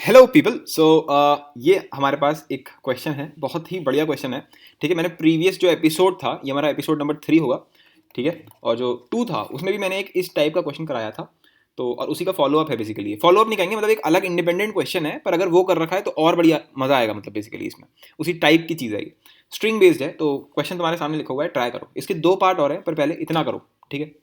Hello people. सो ये हमारे पास एक क्वेश्चन है, बहुत ही बढ़िया क्वेश्चन है। ठीक है, मैंने प्रीवियस जो एपिसोड था, ये हमारा एपिसोड नंबर 3 होगा। ठीक है, और जो 2 था उसमें भी मैंने एक इस टाइप का क्वेश्चन कराया था। तो और उसी का फॉलोअप है बेसिकली। फॉलोअप नहीं कहेंगे, मतलब एक अलग इंडिपेंडेंट क्वेश्चन है, पर अगर वो कर रखा है तो और बढ़िया मजा आएगा। मतलब बेसिकली इसमें उसी टाइप की चीज़ है, ये स्ट्रिंग बेस्ड है। तो क्वेश्चन तुम्हारे सामने लिखा हुआ है, ट्राई करो। इसके 2 पार्ट और हैं, पर पहले इतना करो। ठीक है,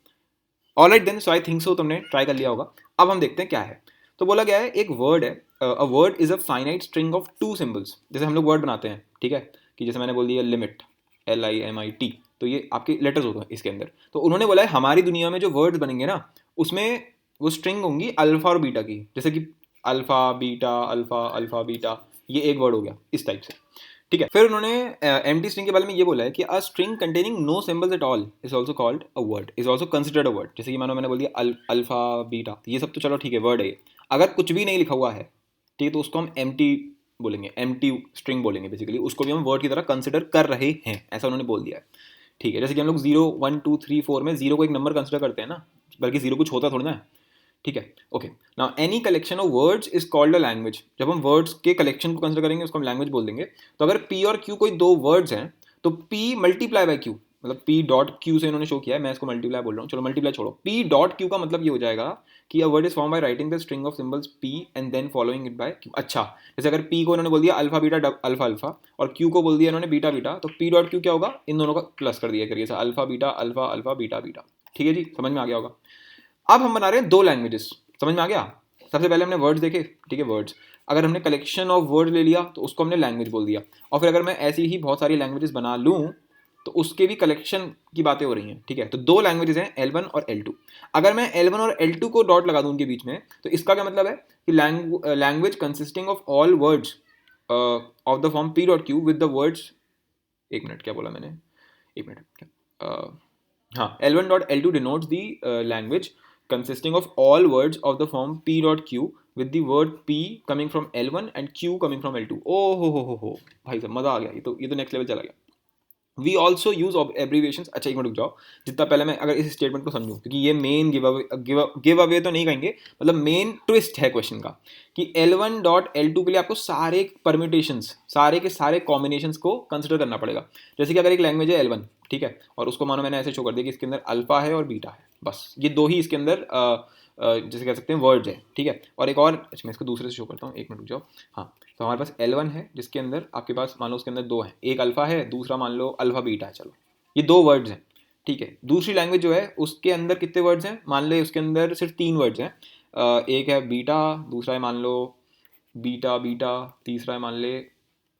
alright then. So I think so तुमने ट्राई कर लिया होगा। अब हम देखते हैं क्या है। तो बोला गया है, एक वर्ड है, अ word is a finite string of 2 symbols. जैसे हम लोग वर्ड बनाते हैं, ठीक है, कि जैसे मैंने बोल दिया लिमिट, LIMIT, तो ये आपके लेटर्स होते हैं इसके अंदर। तो उन्होंने बोला है हमारी दुनिया में जो वर्ड्स बनेंगे ना, उसमें वो स्ट्रिंग होंगी अल्फा और बीटा की। जैसे कि अल्फा अल्फा बीटा, ये एक वर्ड हो गया इस टाइप से। ठीक है, फिर उन्होंने एम्प्टी स्ट्रिंग के बारे में ये बोला है कि a string containing no symbols at all is also called a word, is also considered a word. जैसे कि मानो मैंने बोल दिया अल्फा बीटा, तो ये सब तो चलो ठीक है, वर्ड है ये। अगर कुछ भी नहीं लिखा हुआ है, ठीक है, तो उसको हम एम्प्टी बोलेंगे, एम्प्टी स्ट्रिंग बोलेंगे बेसिकली। उसको भी हम वर्ड की तरह कंसिडर कर रहे हैं, ऐसा उन्होंने बोल दिया है। ठीक है, जैसे कि हम लोग 0 1 2 3 4 में जीरो को एक नंबर कंसिडर करते हैं ना, बल्कि जीरो कुछ होता थोड़ी ना है। ठीक है, okay. Now any collection of words is called a language. जब हम वर्ड्स के कलेक्शन को कंसिडर करेंगे, उसको हम लैंग्वेज बोल देंगे। तो अगर पी और क्यू कोई दो वर्ड्स हैं, तो पी मल्टीप्लाई बाय क्यू, मतलब पी डॉट क्यू से इन्होंने शो किया है, मैं इसको मल्टीप्लाई बोल रहा हूँ, चलो मल्टीप्लाई छोड़ो। पी डॉट क्यू का मतलब ये हो जाएगा कि a word is form by writing the string of symbols P and then following it by Q. अच्छा, जैसे अगर पी को इन्होंने बोल दिया अल्फा बीटा अल्फा अल्फा, और क्यू को बोल दिया इन्होंने बीटा बीटा, तो पी डॉट क्यू क्या होगा, इन दोनों का प्लस कर दिया करिए, alpha beta alpha alpha beta beta. ठीक है जी, समझ में आ गया होगा। अब हम बना रहे हैं दो लैंग्वेजेस, समझ में आ गया। सबसे पहले हमने वर्ड्स देखे, ठीक है, वर्ड्स। अगर हमने कलेक्शन ऑफ वर्ड ले लिया तो उसको हमने लैंग्वेज बोल दिया। और फिर अगर मैं ऐसी ही बहुत सारी लैंग्वेजेस बना लूँ, तो उसके भी कलेक्शन की बातें हो रही हैं। ठीक है, तो दो लैंग्वेजेस हैं, L1 और L2। अगर मैं L1 और L2 को डॉट लगा दूं उनके बीच में, तो इसका क्या मतलब है कि language consisting of all words of the form P dot Q with the words. एक मिनट, क्या बोला मैंने, एक मिनट क्या, हाँ, L1 dot L2 denotes the language consisting of all words of the form P dot Q with the word P coming from L1 and Q coming from L2। ओ हो, भाई साहब मजा आ गया, ये तो नेक्स्ट लेवल चला गया। We also use abbreviations. अच्छा एक मिनट रुक जाओ, जितना पहले मैं अगर इस स्टेटमेंट को समझूं, क्योंकि ये मेन गिव अवे तो नहीं कहेंगे, मतलब मेन ट्विस्ट है क्वेश्चन का, कि L1 डॉट L2 के लिए आपको सारे परम्यूटेशंस, सारे के सारे कॉम्बिनेशंस को कंसिडर करना पड़ेगा। जैसे कि अगर एक लैंग्वेज है L1, ठीक है, और उसको मानो मैंने ऐसे शो कर दिया कि इसके अंदर अल्फा है और बीटा है, बस ये दो ही इसके अंदर जैसे कह सकते हैं वर्ड्स है। ठीक है, और एक और, अच्छा मैं इसको दूसरे से शो करता हूँ, एक मिनट रुक जाओ। हाँ, तो हमारे पास L1 है, जिसके अंदर आपके पास मान लो उसके अंदर दो हैं, एक अल्फा है, दूसरा मान लो अल्फा बीटा है। चलो, ये दो वर्ड्स हैं। ठीक है, दूसरी लैंग्वेज जो है उसके अंदर कितने वर्ड्स हैं, मान लो उसके अंदर सिर्फ 3 वर्ड्स हैं। एक है बीटा, दूसरा है मान लो बीटा बीटा, तीसरा है मान ले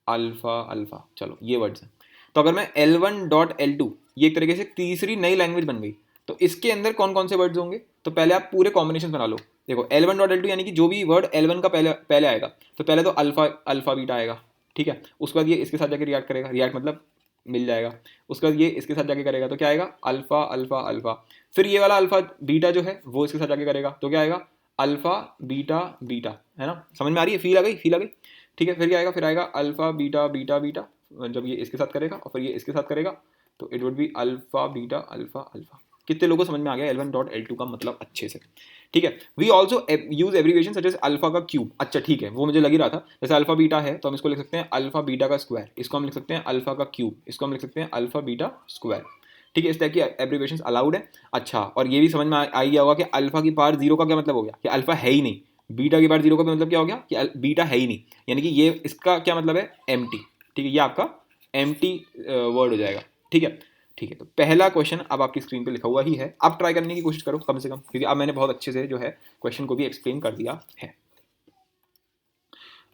अल्फा अल्फा। चलो, ये वर्ड्स हैं। तो अगर मैं L1 डॉट L2, ये एक तरीके से तीसरी नई लैंग्वेज बन गई, तो इसके अंदर कौन कौन से वर्ड्स होंगे, तो पहले आप पूरे कॉम्बिनेशन बना लो। देखो L1 डॉट L2 यानी कि जो भी वर्ड L1 का पहले पहले आएगा, तो पहले तो अल्फा अल्फा बीटा आएगा। ठीक है, उसके बाद ये इसके साथ जाके रिएक्ट करेगा, रिएक्ट मतलब मिल जाएगा। उसके बाद ये इसके साथ जाके करेगा, तो क्या आएगा, अल्फा अल्फा अल्फा। फिर ये वाला अल्फा बीटा जो है वो इसके साथ जाके करेगा, तो क्या आएगा, अल्फा बीटा बीटा। है ना, समझ में आ रही है, फील आ गई, फील आ गई। ठीक है, फिर क्या आएगा, फिर आएगा अल्फा बीटा बीटा बीटा। जब ये इसके साथ करेगा और फिर ये इसके साथ करेगा, तो it would be alpha beta alpha alpha. कितने लोगों को समझ में आ गया L1 डॉट L2 का मतलब अच्छे से। ठीक है, we also use abbreviation such as alpha का क्यूब। अच्छा ठीक है, वो मुझे लग ही रहा था। जैसे अल्फा बीटा है, तो हम इसको लिख सकते हैं अल्फा बीटा का स्क्वायर, इसको हम लिख सकते हैं अल्फा का क्यूब, इसको हम लिख सकते हैं अल्फा बीटा स्क्वायर। ठीक है, इस टाइप की एब्रीविएशन अलाउड है। अच्छा, और ये भी समझ में आ गया होगा कि अल्फा की पावर जीरो का क्या मतलब हो गया, कि अल्फा है ही नहीं। बीटा की पावर जीरो का भी मतलब क्या हो गया, कि बीटा है ही नहीं, यानी कि ये इसका क्या मतलब है, एम्प्टी। ठीक है, ये आपका एम्प्टी वर्ड हो जाएगा। ठीक है, ठीक है, तो पहला क्वेश्चन अब आपकी स्क्रीन पे लिखा हुआ ही है। अब ट्राई करने की कोशिश करो कम से कम, क्योंकि अब मैंने बहुत अच्छे से जो है क्वेश्चन को भी एक्सप्लेन कर दिया है।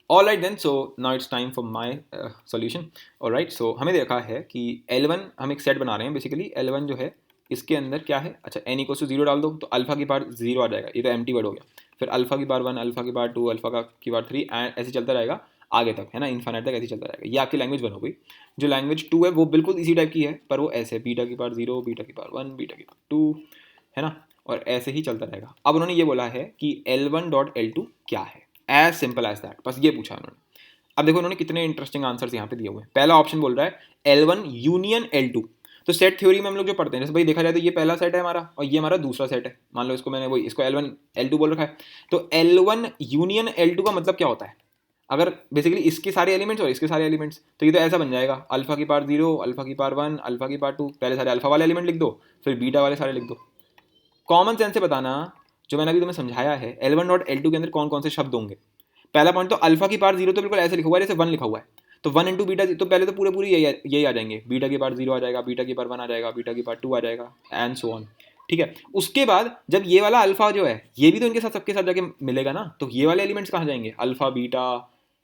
All right then, so now it's time for my solution. All right, so हमें देखा है कि L1 हम एक सेट बना रहे हैं बेसिकली। L1 जो है इसके अंदर क्या है, अच्छा n इक्वल टू जीरो डाल दो, तो अल्फा की बार जीरो आ जाएगा, ये तो एम्प्टी वर्ड हो गया। फिर अल्फा की बार 1, अल्फा की बार 2, अल्फा की बार 3, एंड ऐसे चलता रहेगा आगे तक, है ना, इन्फाइनाइट तक ऐसे चलता रहेगा। ये आपकी लैंग्वेज 1 हो गई। जो लैंग्वेज 2 है वो बिल्कुल इसी टाइप की है, पर वो ऐसे बीटा की बार 0, बीटा की बार 1, बीटा की बार 2, है ना, और ऐसे ही चलता रहेगा। अब उन्होंने ये बोला है कि L1 डॉट L2 क्या है, एज सिंपल एज दैट, बस ये पूछा उन्होंने। अब देखो उन्होंने कितने इंटरेस्टिंग आंसर्स यहाँ पे दिए हुए हैं। पहला ऑप्शन बोल रहा है L1 यूनियन L2। तो सेट थ्योरी में हम लोग जो पढ़ते हैं, जैसे भाई देखा जाए तो ये पहला सेट है हमारा और ये हमारा दूसरा सेट है, मान लो इसको मैंने वही इसको L1 L2 बोल रखा है, तो L1 यूनियन L2 का मतलब क्या होता है, अगर बेसिकली इसके सारे एलिमेंट्स और इसके सारे एलिमेंट्स, तो ये तो ऐसा बन जाएगा अल्फा की पावर 0, अल्फा की पावर 1, अल्फा की पावर 2, पहले सारे अल्फा वाले एलिमेंट लिख दो, फिर बीटा वाले सारे लिख दो। कॉमन सेंस से बताना, जो मैंने अभी तुम्हें समझाया है L1 डॉट L2 के अंदर कौन कौन से शब्द होंगे। पहला पॉइंट तो अल्फा की पावर 0 तो बिल्कुल ऐसे लिखा हुआ है जैसे 1 लिखा हुआ है, तो 1 इंटू बीटा, तो पहले तो पूरे यही आ जाएंगे, बीटा की पावर 0 आ जाएगा, बीटा की पावर 1 आ जाएगा, बीटा की पावर 2 आ जाएगा एंड सो ऑन। ठीक है, उसके बाद जब ये वाला अल्फा जो है ये भी तो इनके साथ सबके साथ जाके मिलेगा ना, तो ये वाले एलिमेंट्स कहाँ जाएंगे, अल्फा बीटा,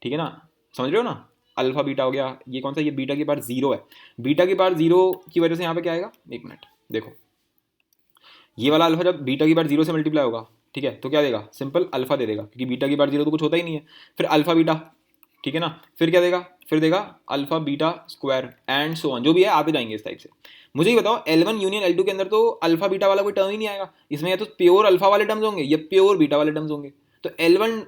ठीक है ना, समझ रहे हो ना, अल्फा बीटा हो गया, ये कौन सा, ये बीटा की पावर 0 है, बीटा की पावर 0 की वजह से यहाँ पे क्या आएगा, एक मिनट देखो, ये वाला अल्फा जब बीटा की बार 0 से मल्टीप्लाई होगा, ठीक है, तो क्या देगा, सिंपल अल्फा दे देगा, क्योंकि बीटा की बार 0 तो कुछ होता ही नहीं है, फिर अल्फा बीटा, ठीक है ना, फिर क्या देगा, फिर देगा alpha beta square and so on, जो भी है आते जाएंगे इस टाइप से। मुझे ये बताओ L1 यूनियन L2 के अंदर तो अल्फा बीटा वाला कोई टर्म ही नहीं आएगा, इसमें या तो प्योर अल्फा वाले टर्म्स होंगे या प्योर बीटा वाले टर्म्स होंगे, तो L1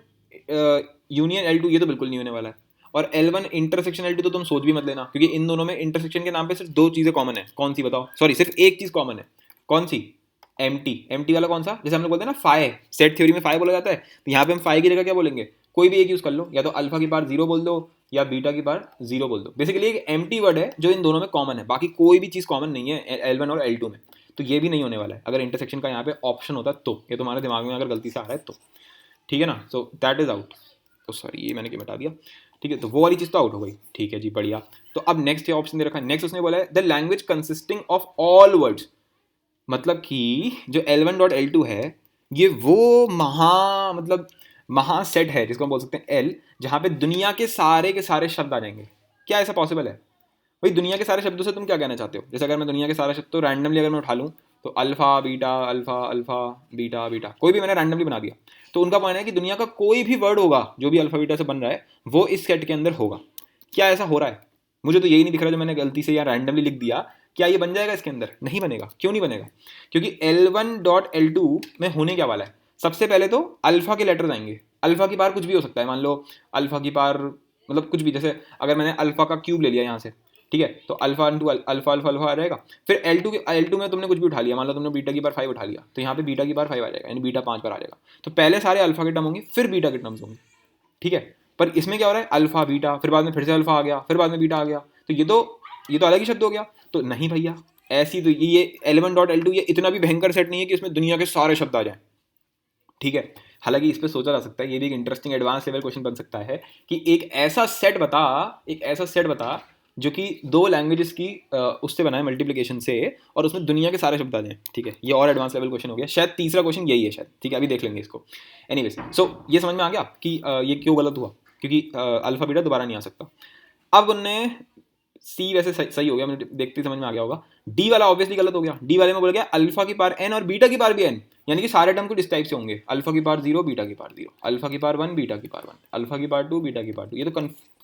यूनियन L2 ये तो बिल्कुल नहीं होने वाला है, और L1 इंटरसेक्शन L2 तो तुम सोच भी मत लेना, क्योंकि इन दोनों में इंटरसेक्शन के नाम पे सिर्फ दो चीजें कॉमन है, कौन सी बताओ, सॉरी सिर्फ एक चीज कॉमन है, कौन सी, एम्प्टी वाला कौन सा, जैसे हम लोग बोलते हैं ना फाई, सेट थ्योरी में फाई बोला जाता है, तो यहाँ पे हम फाई की जगह क्या बोलेंगे, कोई भी एक यूज कर लो, या तो अल्फा की पावर 0 बोल दो या बीटा की पावर 0 बोल दो, बेसिकली एक एम्प्टी वर्ड है जो इन दोनों में कॉमन है, बाकी कोई भी चीज कॉमन नहीं है L1 और L2 में, तो ये भी नहीं होने वाला है अगर इंटरसेक्शन का यहाँ पे ऑप्शन होता तो, ये तुम्हारे दिमाग में अगर गलती से आ रहा है तो, ठीक है ना, सो दैट इज आउट, तो सॉरी ये मैंने क्या बता दिया, ठीक है, तो वो वाली चीज तो आउट हो गई, ठीक है जी बढ़िया। तो अब नेक्स्ट ऑप्शन दे रखा है, नेक्स्ट उसने बोला है the language consisting of all words, मतलब कि जो L1 डॉट L2 है ये वो मतलब महा सेट है जिसको हम बोल सकते हैं L, जहाँ पे दुनिया के सारे शब्द आ जाएंगे। क्या ऐसा पॉसिबल है भाई, दुनिया के सारे शब्दों से तुम क्या कहना चाहते हो, जैसे अगर मैं दुनिया के सारे शब्द तो रैंडमली अगर मैं उठा लूँ तो alpha beta alpha alpha beta beta, कोई भी मैंने रैंडमली बना दिया, तो उनका पॉइंट है कि दुनिया का कोई भी वर्ड होगा जो भी अल्फा बीटा से बन रहा है वो इस सेट के अंदर होगा। क्या ऐसा हो रहा है, मुझे तो यही नहीं दिख रहा जो मैंने गलती से या रैंडमली लिख दिया, क्या ये बन जाएगा इसके अंदर, नहीं बनेगा, क्यों नहीं बनेगा, क्योंकि L1 डॉट L2 में होने क्या वाला है, सबसे पहले तो अल्फा के लेटर्स आएंगे, अल्फा की पावर कुछ भी हो सकता है, मान लो अल्फा की पावर मतलब कुछ भी, जैसे अगर मैंने अल्फा का क्यूब ले लिया यहाँ से, ठीक है, तो alpha into alpha alpha alpha आ जाएगा, फिर L2 में तुमने कुछ भी उठा लिया, मान लो तुमने बीटा की बार 5 उठा लिया, तो यहाँ पे बीटा की बार 5 आ जाएगा, यानी बीटा 5 पर आ जाएगा, तो पहले सारे अल्फा के टर्म होंगे फिर बीटा के टर्म्स होंगे, ठीक है, पर इसमें क्या हो रहा है, अल्फा बीटा, फिर बाद में फिर से अल्फा आ गया, फिर बाद में बीटा आ गया, तो ये तो अलग ही शब्द हो गया, तो नहीं भैया, ऐसी तो ये L1 डॉट L2 ये इतना भी भयंकर सेट नहीं है कि इसमें दुनिया के सारे शब्द आ जाएं, ठीक है, हालांकि इस पे सोचा जा सकता है, ये भी एक इंटरेस्टिंग एडवांस लेवल क्वेश्चन बन सकता है कि एक ऐसा सेट बता जो कि दो लैंग्वेजेस की उससे बना है मल्टीप्लिकेशन से, और उसमें दुनिया के सारे शब्द आ जाएं, ठीक है, ये और एडवांस लेवल क्वेश्चन हो गया, शायद तीसरा क्वेश्चन यही है शायद, ठीक है, अभी देख लेंगे इसको। एनीवेज सो ये समझ में आ गया कि ये क्यों गलत हुआ, क्योंकि अल्फा बीटा दोबारा नहीं आ सकता। अब उनने सी वैसे सही हो गया, मुझे देखते समझ में आ गया होगा, डी वाला ऑब्वियसली गलत हो गया, डी वाले में बोल गया अल्फा की पावर n और बीटा की पावर भी n, यानी कि सारे टर्म कुछ इस टाइप से होंगे, अल्फा की पावर 0 बीटा की पावर 0, अल्फा की पावर 1 बीटा की पावर 1, अल्फा की पावर 2 बीटा की पावर 2, ये तो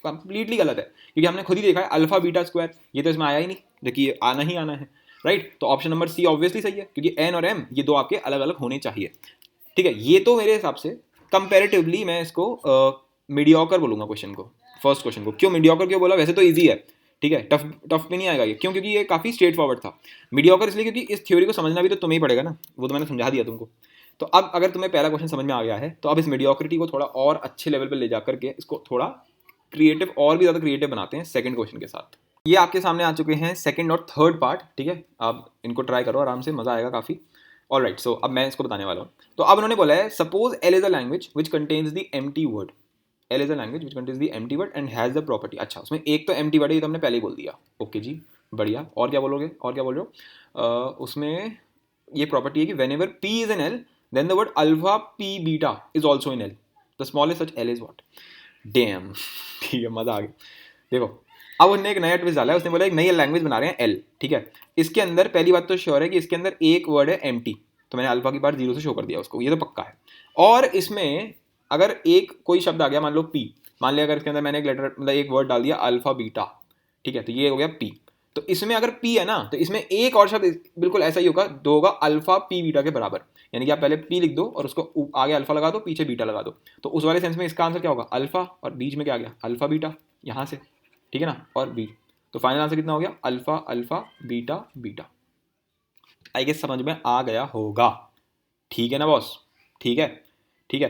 कंप्लीटली गलत है, क्योंकि हमने खुद ही देखा है अल्फा बीटा स्क्वायर, ये तो इसमें आया ही नहीं, देखिए आना ही आना है, राइट, तो ऑप्शन नंबर सी ऑब्वियसली सही है, क्योंकि n और m ये दो आपके अलग अलग होने चाहिए, ठीक है, ये तो मेरे हिसाब से कंपेरेटिवली मैं इसको मीडियोकर बोलूंगा क्वेश्चन को, फर्स्ट क्वेश्चन को। क्यों मीडियोकर क्यों बोला, वैसे तो ईजी है, ठीक है, टफ भी नहीं आएगा ये, क्यों, क्योंकि ये काफ़ी स्ट्रेट फॉरवर्ड था। मीडियोकर इसलिए क्योंकि इस थ्योरी को समझना भी तो तुम्हें ही पड़ेगा ना, वो तो मैंने समझा दिया तुमको, तो अब अगर तुम्हें पहला क्वेश्चन समझ में आ गया है तो अब इस मीडियोक्रिटी को थोड़ा और अच्छे लेवल पर ले जा करके इसको थोड़ा क्रिएटिव, और भी ज़्यादा क्रिएटिव बनाते हैं सेकंड क्वेश्चन के साथ। ये आपके सामने आ चुके हैं सेकंड और थर्ड पार्ट, ठीक है, आप इनको ट्राई करो आराम से, मज़ा आएगा काफ़ी। ऑलराइट, सो अब मैं इसको बताने वाला हूँ। तो अब उन्होंने बोला है suppose L is a language which contains the empty word, L is a language which contains the empty word and has the property, अच्छा उसमें एक तो एम्प्टी वर्ड है, ये तो हमने पहले ही बोल दिया, ओके जी बढ़िया, और क्या बोलोगे, और क्या बोल रहे हो, उसमें ये प्रॉपर्टी है कि whenever p is an L then the word alpha p beta is also in L, the smallest such L is what, damn, ठीक है, मजा आ गया। देखो अब उन्होंने एक नया ट्विस्ट डाला है, उसने बोला एक नई लैंग्वेज बना रहे हैं L, ठीक है, इसके अंदर पहली बात तो श्योर है कि इसके अंदर एक वर्ड है एम्प्टी, तो मैंने अल्फा की बार 0 से शो कर दिया उसको, ये तो पक्का है, और इसमें अगर एक कोई शब्द आ गया, मान लो p, मान लिया अगर इसके अंदर मैंने एक लेटर मतलब एक वर्ड डाल दिया अल्फा बीटा, ठीक है, तो ये हो गया p, तो इसमें अगर p है ना तो इसमें एक और शब्द बिल्कुल ऐसा ही होगा, दो होगा अल्फा p बीटा के बराबर, यानी कि आप पहले p लिख दो और उसको आगे अल्फा लगा दो, पीछे बीटा लगा दो, तो उस वाले सेंस में इसका आंसर क्या होगा, अल्फा और बीच में क्या आ गया अल्फा बीटा यहाँ से, ठीक है ना, और बी, तो फाइनल आंसर कितना हो गया, alpha alpha beta beta. I guess समझ में आ गया होगा, ठीक है ना बॉस, ठीक है, ठीक है,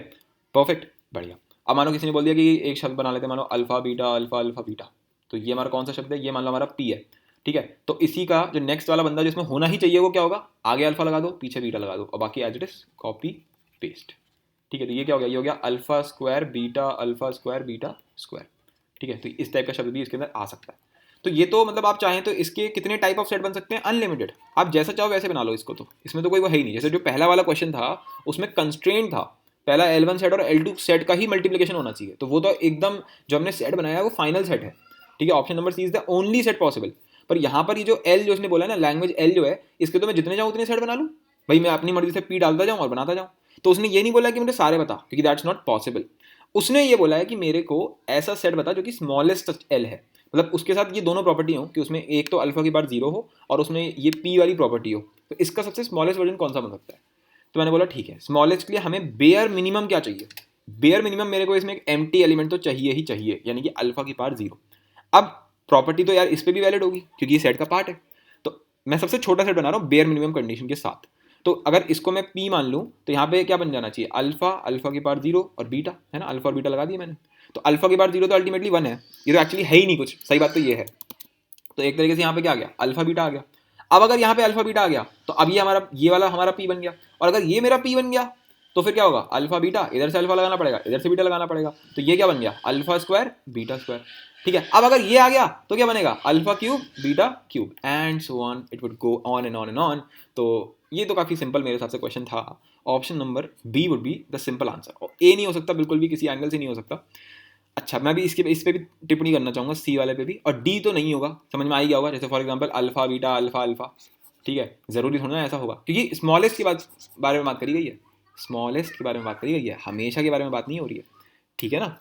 परफेक्ट, बढ़िया। अब मानो किसी ने बोल दिया कि एक शब्द बना लेते हैं, मानो alpha beta alpha alpha beta, तो ये हमारा कौन सा शब्द है, ये मान लो हमारा पी है, ठीक है। तो इसी का जो नेक्स्ट वाला बंदा जिसमें होना ही चाहिए वो क्या होगा, आगे अल्फा लगा दो पीछे बीटा लगा दो और बाकी as it is copy paste, ठीक है। तो ये क्या हो गया, ये हो गया alpha square beta alpha square beta square, ठीक है। तो इस टाइप का शब्द भी इसके अंदर आ सकता है। तो ये तो मतलब आप चाहें तो इसके कितने टाइप ऑफ सेट बन सकते हैं, अनलिमिटेड, आप जैसा चाहो वैसे बना लो इसको, तो इसमें तो कोई वो है ही नहीं। जैसे जो पहला वाला क्वेश्चन था उसमें कंस्ट्रेंट था, पहला L1 सेट और L2 सेट का ही मल्टीप्लिकेशन होना चाहिए, तो वो तो एकदम जो हमने सेट बनाया है वो फाइनल सेट है, ठीक है। Option number C is the only set possible. पर यहाँ पर ये जो L जो उसने बोला है ना, लैंग्वेज L जो है, इसके तो मैं जितने चाहूँ उतने सेट बना लूँ भाई, मैं अपनी मर्जी से पी डालता जाऊँ और बनाता जाऊँ। तो उसने ये नहीं बोला कि मुझे सारे बता, क्योंकि दैट्स नॉट पॉसिबल। उसने ये बोला है कि मेरे को ऐसा सेट बता जो कि स्मॉलेस्ट L है, मतलब उसके साथ ये दोनों प्रॉपर्टी हो कि उसमें एक तो अल्फा की बार जीरो हो और उसमें ये पी वाली प्रॉपर्टी हो, तो इसका सबसे स्मॉलेस्ट वर्जन कौन सा बन सकता है। तो मैंने बोला ठीक है, स्मॉलेस्ट के लिए हमें बेयर मिनिमम क्या चाहिए, बेयर मिनिमम मेरे को इसमें एक एम्प्टी एलिमेंट तो चाहिए ही चाहिए, यानी कि अल्फा की पावर जीरो। अब प्रॉपर्टी तो यार इस पर भी वैलिड होगी क्योंकि ये सेट का पार्ट है, तो मैं सबसे छोटा सेट बना रहा हूँ बेयर मिनिमम कंडीशन के साथ। तो अगर इसको मैं पी मान लूँ तो यहाँ पे क्या बन जाना चाहिए, अल्फा अल्फा की पावर जीरो और बीटा, है ना, अल्फा और बीटा लगा दिया मैंने। तो अल्फा की पावर जीरो तो अल्टीमेटली वन है, ये तो एक्चुअली है ही नहीं कुछ, सही बात तो ये है। तो एक तरीके से यहाँ पे क्या आ गया, अल्फा बीटा आ गया। अब अगर यहाँ पे अल्फा बीटा आ गया तो अब ये हमारा ये वाला हमारा पी बन गया, और अगर ये मेरा पी बन गया तो फिर क्या होगा, अल्फा बीटा, इधर से अल्फा लगाना पड़ेगा इधर से बीटा लगाना पड़ेगा, तो ये क्या बन गया, अल्फा स्क्वायर बीटा स्क्वायर, ठीक है। अब अगर ये आ गया तो क्या बनेगा, alpha cube beta cube and so on, it would go on and on and on. तो ये तो काफ़ी सिंपल मेरे हिसाब से क्वेश्चन था। Option number B would be the simple answer, और ए नहीं हो सकता बिल्कुल भी, किसी एंगल से नहीं हो सकता। अच्छा, मैं भी इस पे भी टिप्पणी करना चाहूँगा, सी वाले पे भी, और डी तो नहीं होगा, समझ में आ ही गया होगा। जैसे for example alpha beta alpha alpha, ठीक है, ज़रूरी थोड़ा ना ऐसा होगा, क्योंकि स्मॉलेस्ट की बारे में बात करी गई है, स्मॉलेस्ट के बारे में बात करी गई है, हमेशा के बारे में बात नहीं हो रही है, ठीक है ना।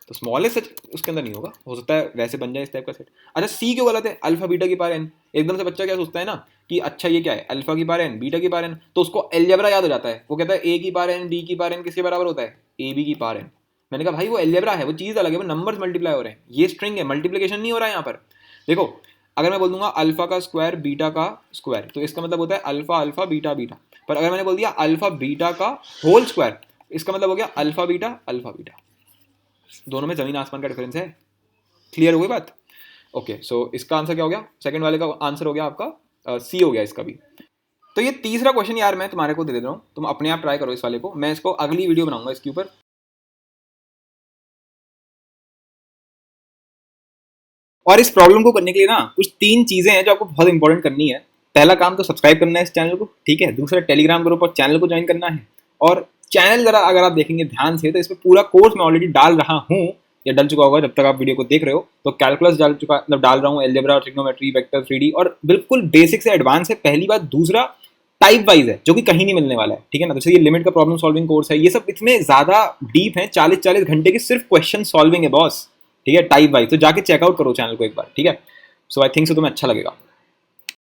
तो स्मॉलेस्ट उसके अंदर नहीं होगा, हो सकता है वैसे बन जाए इस टाइप का सेट। अच्छा, सी क्यों गलत है, अल्फा बीटा की पावर एन, एकदम से बच्चा क्या सोचता है ना कि अच्छा ये क्या है, अल्फा की पावर एन बीटा की पावर एन, तो उसको एलजेब्रा याद हो जाता है, वो कहता है ए की पावर एन डी की पावर एन किसके बराबर होता है, ए बी की पावर एन। मैंने कहा भाई वो एलजेब्रा है, वो चीज़ अलग है, वो नंबर्स मल्टीप्लाई हो रहे हैं, ये स्ट्रिंग है, मल्टीप्लिकेशन नहीं हो रहा है यहाँ पर। देखो, अगर मैं बोल दूंगा अल्फा का स्क्वायर बीटा का स्क्वायर, तो इसका मतलब होता है अल्फा अल्फा बीटा बीटा। पर अगर मैंने बोल दिया अल्फा बीटा का होल स्क्वायर, इसका मतलब हो गया अल्फा बीटा अल्फा बीटा। दोनों में जमीन आसमान का डिफरेंस है, क्लियर हो गई बात। ओके, सो इसका आंसर क्या हो गया, सेकंड वाले का आंसर हो गया आपका सी हो गया इसका भी। तो ये तीसरा क्वेश्चन यार मैं तुम्हारे को दे देता हूँ, तुम अपने आप ट्राई करो इस वाले को, मैं इसको अगली वीडियो बनाऊंगा इसके ऊपर। और इस प्रॉब्लम को करने के लिए ना कुछ तीन चीजें हैं जो आपको बहुत इंपॉर्टेंट करनी है। पहला काम तो सब्सक्राइब करना है इस चैनल को, ठीक है। दूसरा टेलीग्राम ग्रुप और चैनल को ज्वाइन करना है, और चैनल जरा अगर आप देखेंगे ध्यान से तो इसमें पूरा कोर्स मैं ऑलरेडी डाल रहा हूँ, या डल चुका होगा जब तक आप वीडियो को देख रहे हो। तो कैलकुलस डाल चुका, मतलब डाल रहा हूँ, एलजेब्रा, ट्रिग्नोमेट्री, वेक्टर, 3D, और बिल्कुल बेसिक से एडवांस है। पहली बात, दूसरा टाइप वाइज है जो कि कहीं नहीं मिलने वाला है, ठीक है ना। तो ये लिमिट का प्रॉब्लम सॉल्विंग कोर्स है, ये सब इतने ज्यादा डीप है, 40-40 घंटे के सिर्फ क्वेश्चन सॉल्विंग है बॉस, ठीक है, टाइप वाइज। तो जाके चेकआउट करो चैनल को एक बार, ठीक है। सो आई थिंक सो तुम्हें अच्छा लगेगा।